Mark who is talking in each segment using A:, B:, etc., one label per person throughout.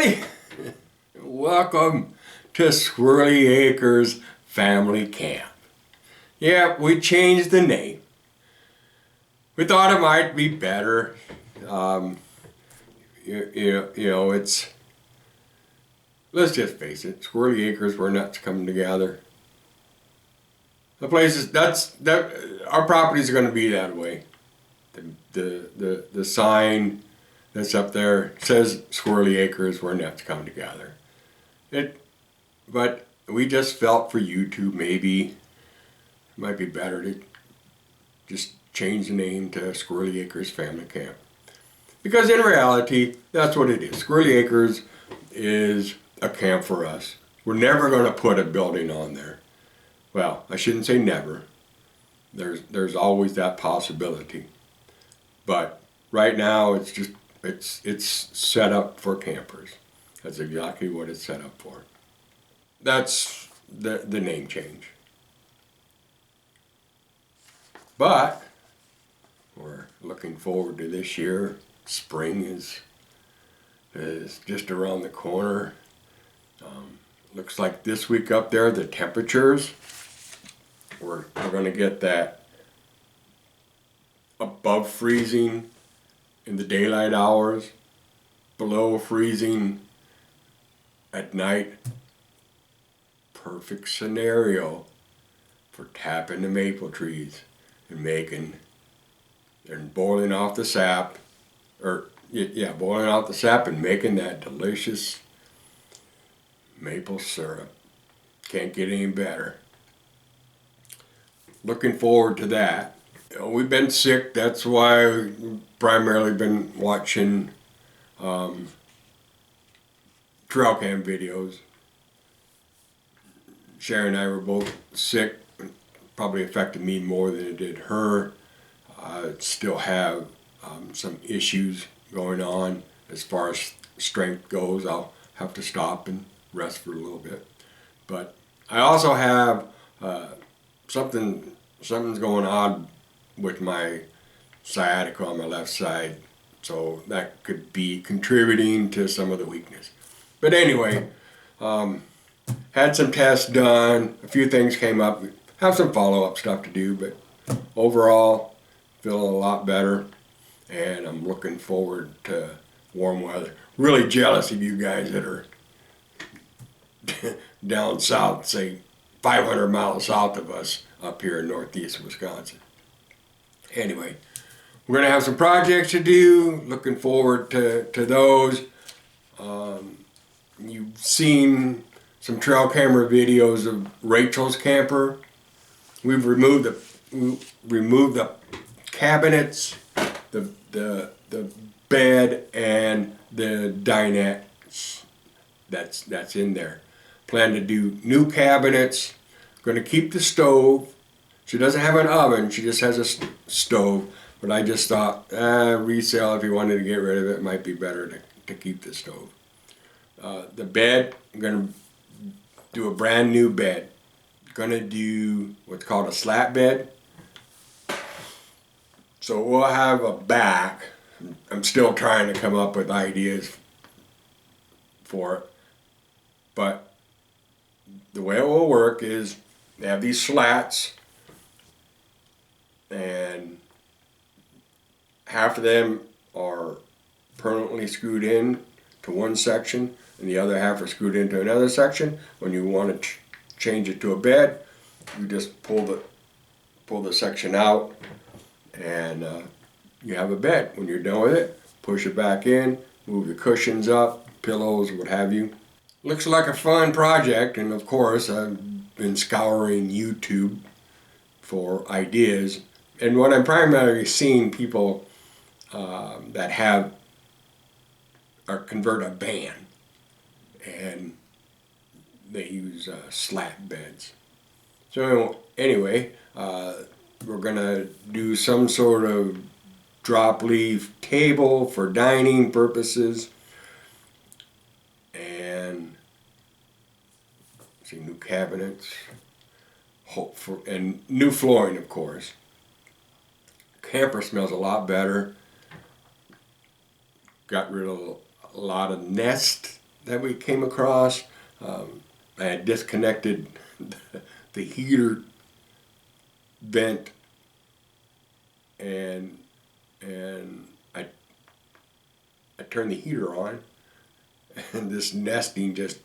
A: everybody! Welcome to Squirrelly Acres Family Camp. Yeah, we changed the name. We thought it might be better. You know, it's, let's just face it, Squirrelly Acres, we're nuts coming together. The place is, our properties are going to be that way. The sign that's up there says Squirrelly Acres, we're nuts come together. But we just felt for YouTube maybe it might be better to just change the name to Squirrelly Acres Family Camp. Because in reality, that's what it is. Squirrelly Acres is a camp for us. We're never going to put a building on there. Well, I shouldn't say never. There's always that possibility. But right now it's just it's set up for campers. That's exactly what it's set up for. That's the name change. But we're looking forward to this year. Spring is just around the corner. Looks like this week up there, the temperatures, we're going to get that above freezing in the daylight hours, below freezing at night. Perfect scenario for tapping the maple trees and boiling off the sap, boiling off the sap and making that delicious maple syrup. Can't get any better. Looking forward to that. You know, we've been sick, that's why we've primarily been watching trail cam videos. Sharon and I were both sick. Probably affected me more than it did her. Still have some issues going on as far as strength goes. I'll have to stop and rest for a little bit. But I also have something's going on with my sciatica on my left side, so that could be contributing to some of the weakness. But anyway, had some tests done, a few things came up, have some follow-up stuff to do, but overall feeling a lot better, and I'm looking forward to warm weather. Really jealous of you guys that are down south, say 500 miles south of us up here in northeast Wisconsin. Anyway, we're going to have some projects to do, looking forward to those. You've seen some trail camera videos of Rachel's camper. We've removed the cabinets, the bed, and the dinette that's in there. Plan to do new cabinets. Going to keep the stove. She doesn't have an oven, she just has a stove. But I just thought, resale, if you wanted to get rid of it, might be better to keep the stove. The bed, I'm going to do a brand new bed. Going to do what's called a slat bed. So we'll have a back. I'm still trying to come up with ideas for it. But the way it will work is they have these slats, and half of them are permanently screwed in to one section and the other half are screwed into another section. When you want to change it to a bed, you just pull the section out and you have a bed. When you're done with it, push it back in, move the cushions up, pillows, what have you. Looks like a fun project, and of course I've been scouring YouTube for ideas. And what I'm primarily seeing people that convert a van, and they use slat beds. So anyway, we're gonna do some sort of drop leaf table for dining purposes, and see, new cabinets, and new flooring, of course. Camper smells a lot better. Got rid of a lot of nest that we came across. I had disconnected the heater vent, and I turned the heater on, and this nesting just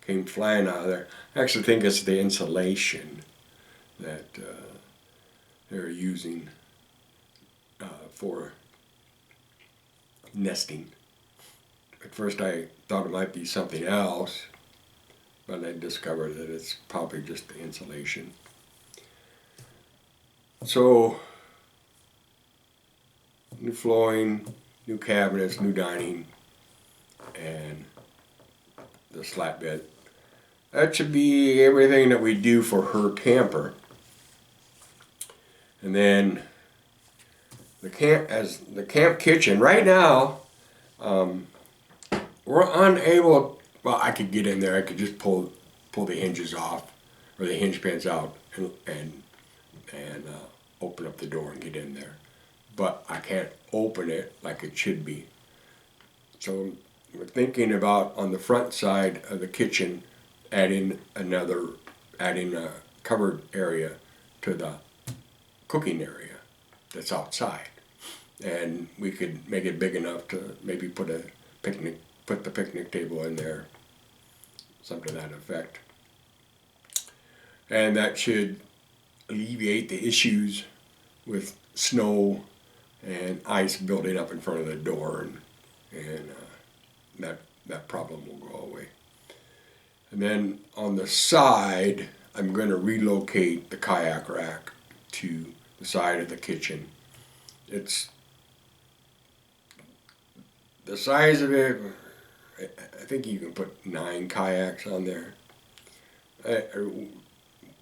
A: came flying out of there. I actually think it's the insulation that they're using for nesting. At first I thought it might be something else, but I discovered that it's probably just the insulation. So, new flooring, new cabinets, new dining, and the slat bed. That should be everything that we do for her camper. And then the camp kitchen. Right now, we're unable. Well, I could get in there. I could just pull the hinges off, or the hinge pins out, and open up the door and get in there. But I can't open it like it should be. So we're thinking about on the front side of the kitchen adding a covered area to the cooking area that's outside, and we could make it big enough to maybe put the picnic table in there, something to that effect. And that should alleviate the issues with snow and ice building up in front of the door, and that problem will go away. And then on the side, I'm going to relocate the kayak rack to the side of the kitchen. It's the size of it. I think you can put 9 kayaks on there.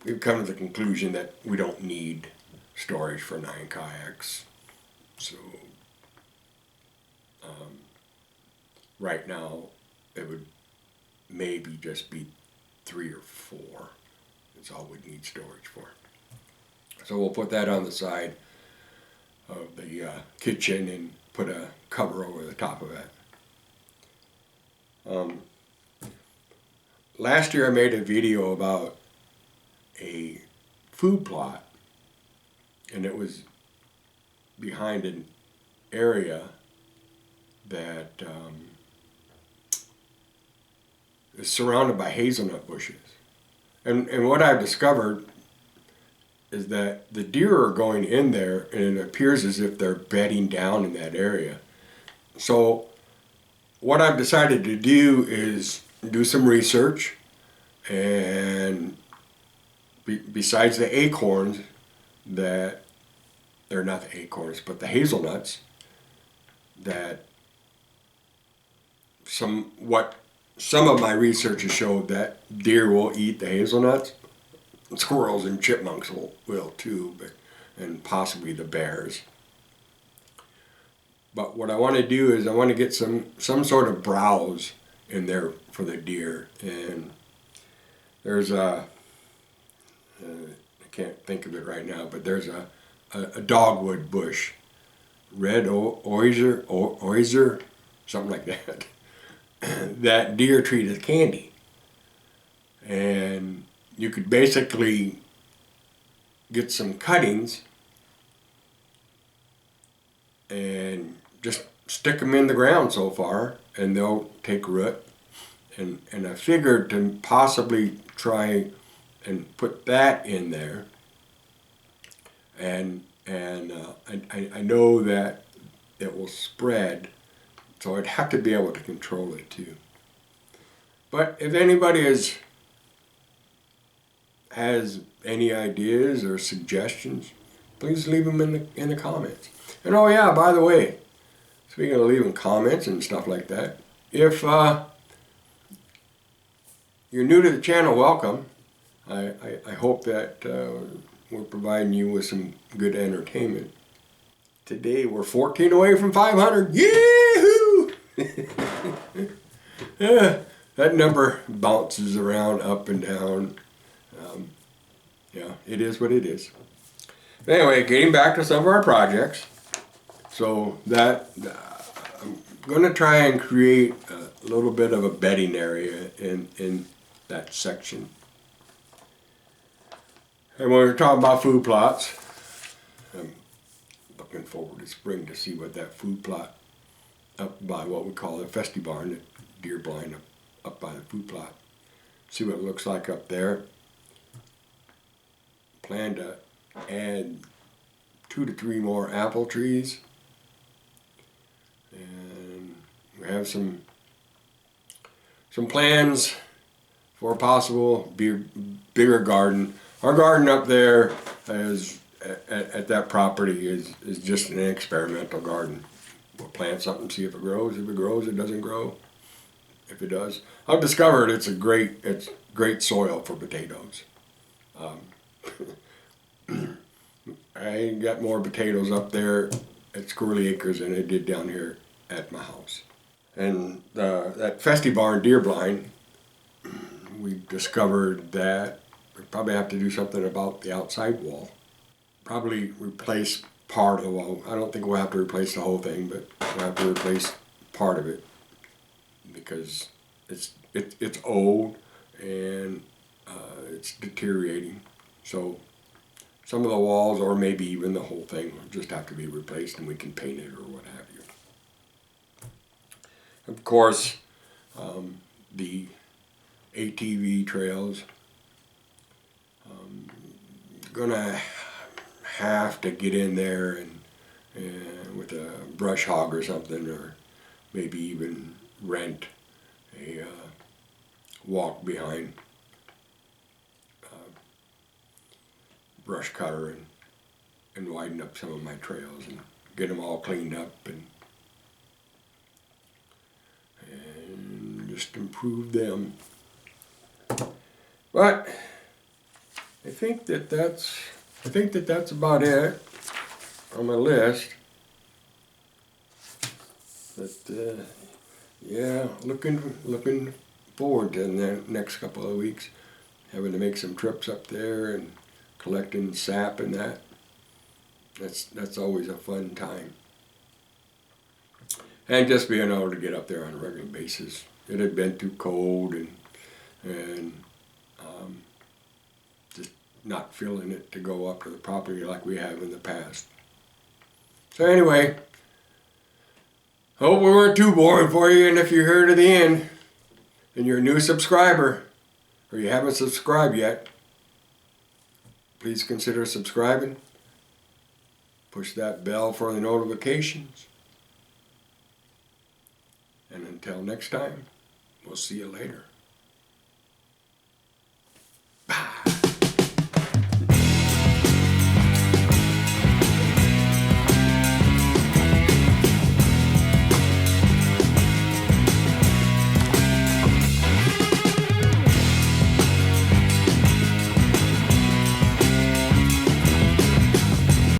A: We've come to the conclusion that we don't need storage for 9 kayaks. So right now it would maybe just be 3 or 4. That's all we need storage for. So we'll put that on the side of the kitchen and put a cover over the top of it. Last year I made a video about a food plot, and it was behind an area that is surrounded by hazelnut bushes. And what I've discovered is that the deer are going in there, and it appears as if they're bedding down in that area. So what I've decided to do is do some research, and besides the acorns, that they're not the acorns, but the hazelnuts, that some of my research has showed that deer will eat the hazelnuts. Squirrels and chipmunks will too, and possibly the bears. But what I want to do is I want to get some sort of browse in there for the deer. And there's I can't think of it right now, but there's a dogwood bush, red osier, something like that, that deer treat as candy. And you could basically get some cuttings and just stick them in the ground so far, and they'll take root. And I figured to possibly try and put that in there. And I know that it will spread, so I'd have to be able to control it too. But if anybody has any ideas or suggestions, please leave them in the comments. And oh yeah, by the way, speaking of leaving comments and stuff like that, if you're new to the channel, welcome. I hope that we're providing you with some good entertainment. Today we're 14 away from 500. Yee-hoo! That number bounces around up and down. Yeah, it is what it is. Anyway, getting back to some of our projects. So that going to try and create a little bit of a bedding area in that section. And when we're talking about food plots, I'm looking forward to spring to see what that food plot up by what we call the festy barn, the deer blind up by the food plot. See what it looks like up there. Plan to add 2 to 3 more apple trees. And we have some plans for a possible bigger garden. Our garden up there is at that property is just an experimental garden. We'll plant something, see if it grows. If it grows, it doesn't grow. If it does, I've discovered it's great soil for potatoes. I got more potatoes up there at Squirrelly Acres than I did down here at my house. And that festy barn deer blind, we've discovered that we probably have to do something about the outside wall. Probably replace part of the wall. I don't think we'll have to replace the whole thing, but we'll have to replace part of it because it's old and it's deteriorating. So some of the walls, or maybe even the whole thing, will just have to be replaced, and we can paint it or what have you. Of course, the ATV trails. Gonna have to get in there and with a brush hog or something, or maybe even rent a walk behind brush cutter and widen up some of my trails and get them all cleaned up and just improve them. But I think that's about it on my list. But yeah, looking forward to the next couple of weeks, having to make some trips up there and collecting sap and that. That's always a fun time. And just being able to get up there on a regular basis. It had been too cold and just not feeling it to go up to the property like we have in the past. So anyway, hope we weren't too boring for you, and if you're here to the end and you're a new subscriber or you haven't subscribed yet, please consider subscribing. Push that bell for the notifications. And until next time, we'll see you later.